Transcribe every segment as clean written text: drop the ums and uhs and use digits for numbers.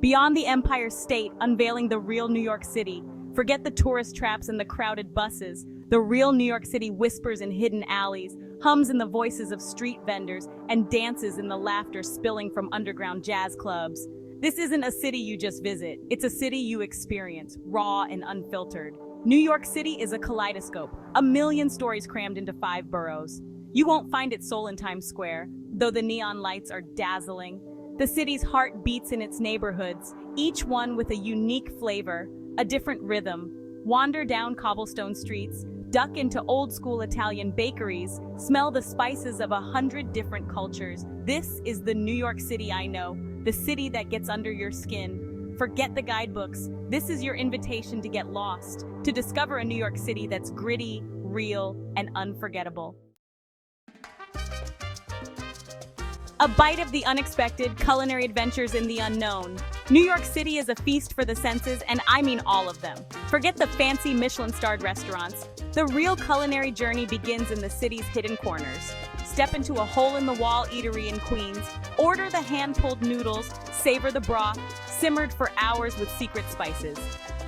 Beyond the Empire State, unveiling the real New York City. Forget the tourist traps and the crowded buses. The real New York City whispers in hidden alleys, hums in the voices of street vendors, and dances in the laughter spilling from underground jazz clubs. This isn't a city you just visit. It's a city you experience, raw and unfiltered. New York City is a kaleidoscope, a million stories crammed into 5 boroughs. You won't find its soul in Times Square, though the neon lights are dazzling. The city's heart beats in its neighborhoods, each one with a unique flavor, a different rhythm. Wander down cobblestone streets, duck into old-school Italian bakeries, smell the spices of 100 different cultures. This is the New York City I know, the city that gets under your skin. Forget the guidebooks. This is your invitation to get lost, to discover a New York City that's gritty, real, and unforgettable. A bite of the unexpected, culinary adventures in the unknown. New York City is a feast for the senses, and I mean all of them. Forget the fancy Michelin-starred restaurants. The real culinary journey begins in the city's hidden corners. Step into a hole-in-the-wall eatery in Queens, order the hand-pulled noodles, savor the broth, simmered for hours with secret spices.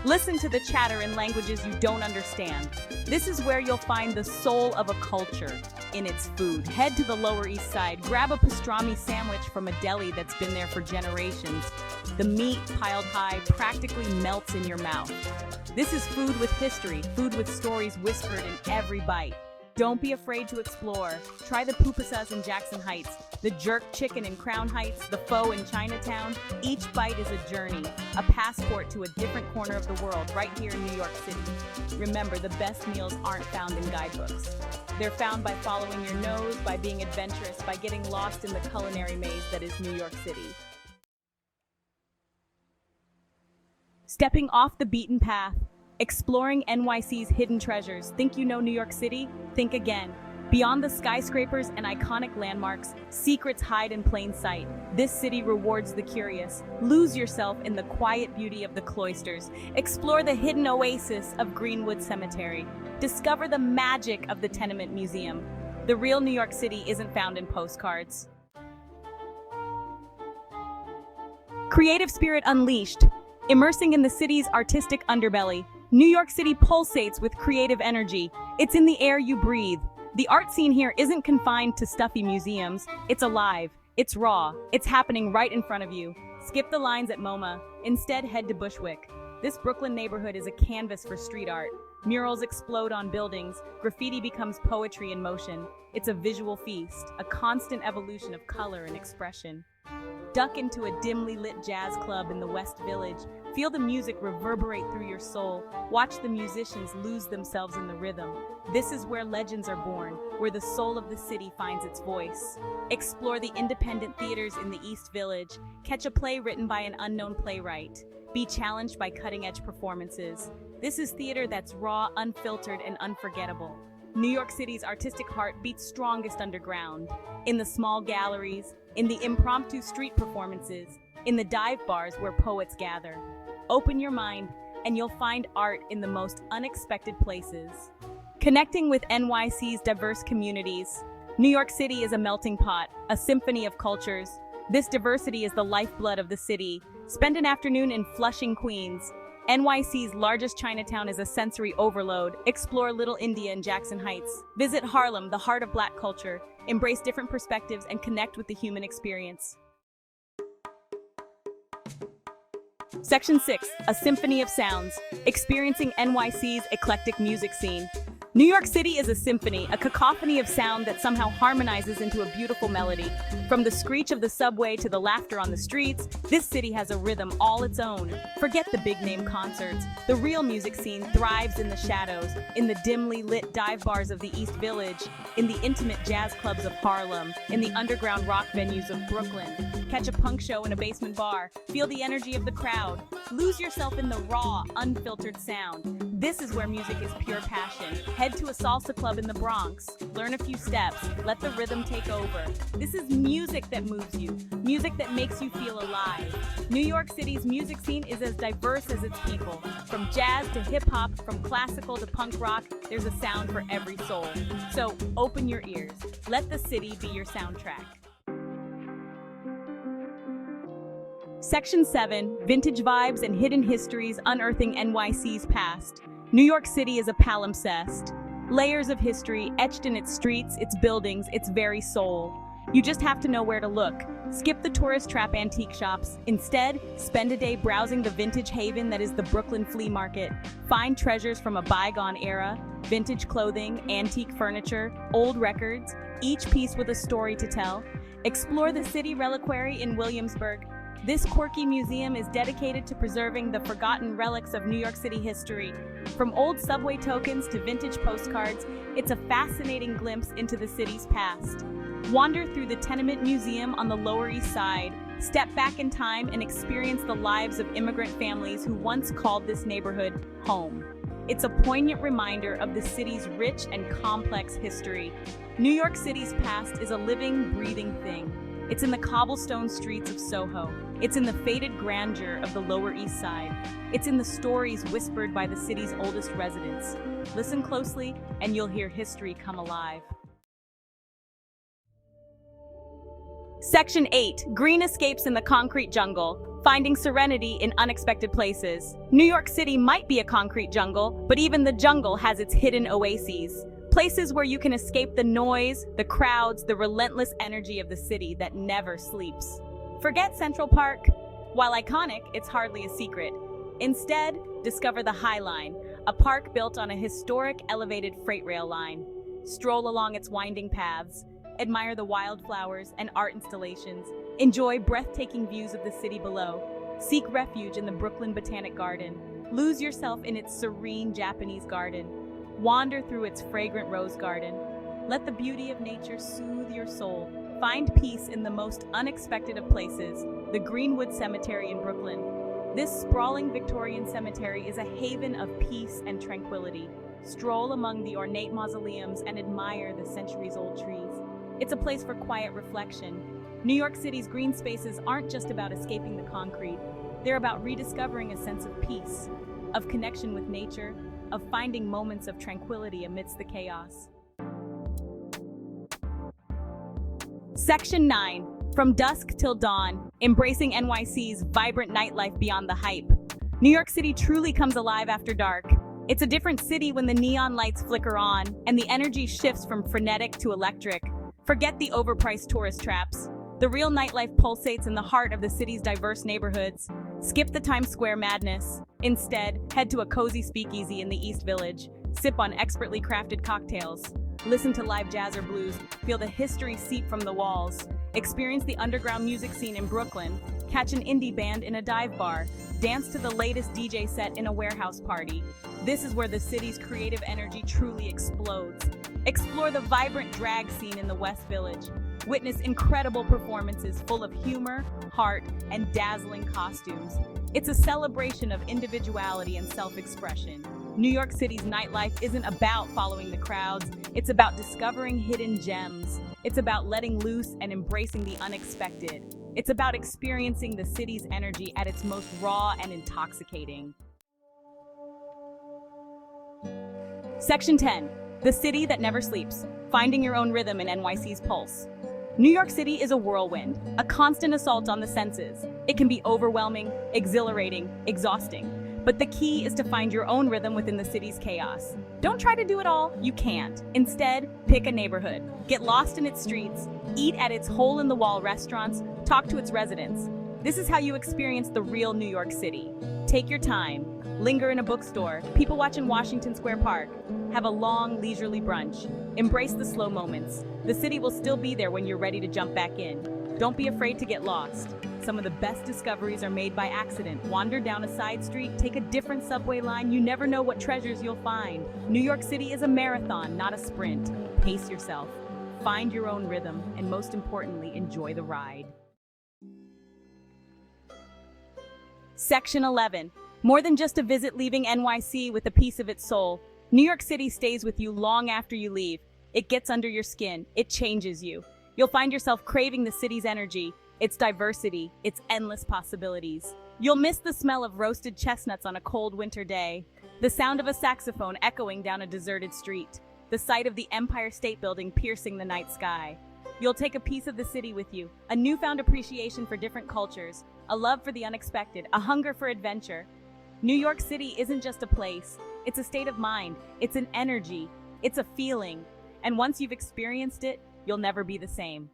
Listen to the chatter in languages you don't understand. This is where you'll find the soul of a culture in its food. Head to the Lower East Side, grab a pastrami sandwich from a deli that's been there for generations. The meat, piled high, practically melts in your mouth. This is food with history, food with stories whispered in every bite. Don't be afraid to explore. Try the pupusas in Jackson Heights, the jerk chicken in Crown Heights, the pho in Chinatown. Each bite is a journey, a passport to a different corner of the world right here in New York City. Remember, the best meals aren't found in guidebooks. They're found by following your nose, by being adventurous, by getting lost in the culinary maze that is New York City. Stepping off the beaten path, exploring NYC's hidden treasures. Think you know New York City? Think again. Beyond the skyscrapers and iconic landmarks, secrets hide in plain sight. This city rewards the curious. Lose yourself in the quiet beauty of the cloisters. Explore the hidden oasis of Greenwood Cemetery. Discover the magic of the Tenement Museum. The real New York City isn't found in postcards. Creative spirit unleashed. Immersing in the city's artistic underbelly. New York City pulsates with creative energy. It's in the air you breathe. The art scene here isn't confined to stuffy museums. It's alive. It's raw. It's happening right in front of you. Skip the lines at MoMA. Instead, head to Bushwick. This Brooklyn neighborhood is a canvas for street art. Murals explode on buildings. Graffiti becomes poetry in motion. It's a visual feast, a constant evolution of color and expression. Duck into a dimly lit jazz club in the West Village. Feel the music reverberate through your soul. Watch the musicians lose themselves in the rhythm. This is where legends are born, where the soul of the city finds its voice. Explore the independent theaters in the East Village. Catch a play written by an unknown playwright. Be challenged by cutting-edge performances. This is theater that's raw, unfiltered, and unforgettable. New York City's artistic heart beats strongest underground. In the small galleries, in the impromptu street performances, in the dive bars where poets gather. Open your mind, and you'll find art in the most unexpected places. Connecting with NYC's diverse communities. New York City is a melting pot, a symphony of cultures. This diversity is the lifeblood of the city. Spend an afternoon in Flushing, Queens. NYC's largest Chinatown is a sensory overload. Explore Little India in Jackson Heights. Visit Harlem, the heart of Black culture. Embrace different perspectives and connect with the human experience. Section 6, a symphony of sounds. Experiencing NYC's eclectic music scene. New York City is a symphony, a cacophony of sound that somehow harmonizes into a beautiful melody. From the screech of the subway to the laughter on the streets, this city has a rhythm all its own. Forget the big-name concerts. The real music scene thrives in the shadows, in the dimly lit dive bars of the East Village, in the intimate jazz clubs of Harlem, in the underground rock venues of Brooklyn. Catch a punk show in a basement bar. Feel the energy of the crowd. Lose yourself in the raw, unfiltered sound. This is where music is pure passion. Head to a salsa club in the Bronx. Learn a few steps. Let the rhythm take over. This is music that moves you. Music that makes you feel alive. New York City's music scene is as diverse as its people. From jazz to hip-hop, from classical to punk rock, there's a sound for every soul. So open your ears. Let the city be your soundtrack. Section 7, Vintage Vibes and Hidden Histories Unearthing NYC's Past. New York City is a palimpsest. Layers of history etched in its streets, its buildings, its very soul. You just have to know where to look. Skip the tourist trap antique shops. Instead, spend a day browsing the vintage haven that is the Brooklyn flea market. Find treasures from a bygone era, vintage clothing, antique furniture, old records, each piece with a story to tell. Explore the City Reliquary in Williamsburg. This quirky museum is dedicated to preserving the forgotten relics of New York City history. From old subway tokens to vintage postcards, it's a fascinating glimpse into the city's past. Wander through the Tenement Museum on the Lower East Side. Step back in time and experience the lives of immigrant families who once called this neighborhood home. It's a poignant reminder of the city's rich and complex history. New York City's past is a living, breathing thing. It's in the cobblestone streets of Soho. It's in the faded grandeur of the Lower East Side. It's in the stories whispered by the city's oldest residents. Listen closely, and you'll hear history come alive. Section 8, Green Escapes in the Concrete Jungle. Finding serenity in unexpected places. New York City might be a concrete jungle, but even the jungle has its hidden oases. Places where you can escape the noise, the crowds, the relentless energy of the city that never sleeps. Forget Central Park. While iconic, it's hardly a secret. Instead, discover the High Line, a park built on a historic elevated freight rail line. Stroll along its winding paths, admire the wildflowers and art installations, enjoy breathtaking views of the city below, seek refuge in the Brooklyn Botanic Garden, lose yourself in its serene Japanese garden, wander through its fragrant rose garden. Let the beauty of nature soothe your soul. Find peace in the most unexpected of places, the Greenwood Cemetery in Brooklyn. This sprawling Victorian cemetery is a haven of peace and tranquility. Stroll among the ornate mausoleums and admire the centuries-old trees. It's a place for quiet reflection. New York City's green spaces aren't just about escaping the concrete. They're about rediscovering a sense of peace, of connection with nature, of finding moments of tranquility amidst the chaos. Section 9, From Dusk Till Dawn, Embracing NYC's Vibrant Nightlife Beyond the Hype. New York City truly comes alive after dark. It's a different city when the neon lights flicker on and the energy shifts from frenetic to electric. Forget the overpriced tourist traps. The real nightlife pulsates in the heart of the city's diverse neighborhoods. Skip the Times Square madness. Instead, head to a cozy speakeasy in the East Village. Sip on expertly crafted cocktails. Listen to live jazz or blues. Feel the history seep from the walls. Experience the underground music scene in Brooklyn. Catch an indie band in a dive bar. Dance to the latest DJ set in a warehouse party. This is where the city's creative energy truly explodes. Explore the vibrant drag scene in the West Village. Witness incredible performances full of humor, heart, and dazzling costumes. It's a celebration of individuality and self-expression. New York City's nightlife isn't about following the crowds. It's about discovering hidden gems. It's about letting loose and embracing the unexpected. It's about experiencing the city's energy at its most raw and intoxicating. Section 10, The City That Never Sleeps, Finding Your Own Rhythm in NYC's Pulse. New York City is a whirlwind, a constant assault on the senses. It can be overwhelming, exhilarating, exhausting. But the key is to find your own rhythm within the city's chaos. Don't try to do it all, you can't. Instead, pick a neighborhood. Get lost in its streets, eat at its hole-in-the-wall restaurants, talk to its residents. This is how you experience the real New York City. Take your time. Linger in a bookstore, people watch in Washington Square Park. Have a long, leisurely brunch. Embrace the slow moments. The city will still be there when you're ready to jump back in. Don't be afraid to get lost. Some of the best discoveries are made by accident. Wander down a side street, take a different subway line. You never know what treasures you'll find. New York City is a marathon, not a sprint. Pace yourself. Find your own rhythm, and most importantly, enjoy the ride. Section 11. More than just a visit, leaving NYC with a piece of its soul. New York City stays with you long after you leave. It gets under your skin. It changes you. You'll find yourself craving the city's energy, its diversity, its endless possibilities. You'll miss the smell of roasted chestnuts on a cold winter day, the sound of a saxophone echoing down a deserted street, the sight of the Empire State Building piercing the night sky. You'll take a piece of the city with you, a newfound appreciation for different cultures, a love for the unexpected, a hunger for adventure. New York City isn't just a place, it's a state of mind, it's an energy, it's a feeling, and once you've experienced it, you'll never be the same.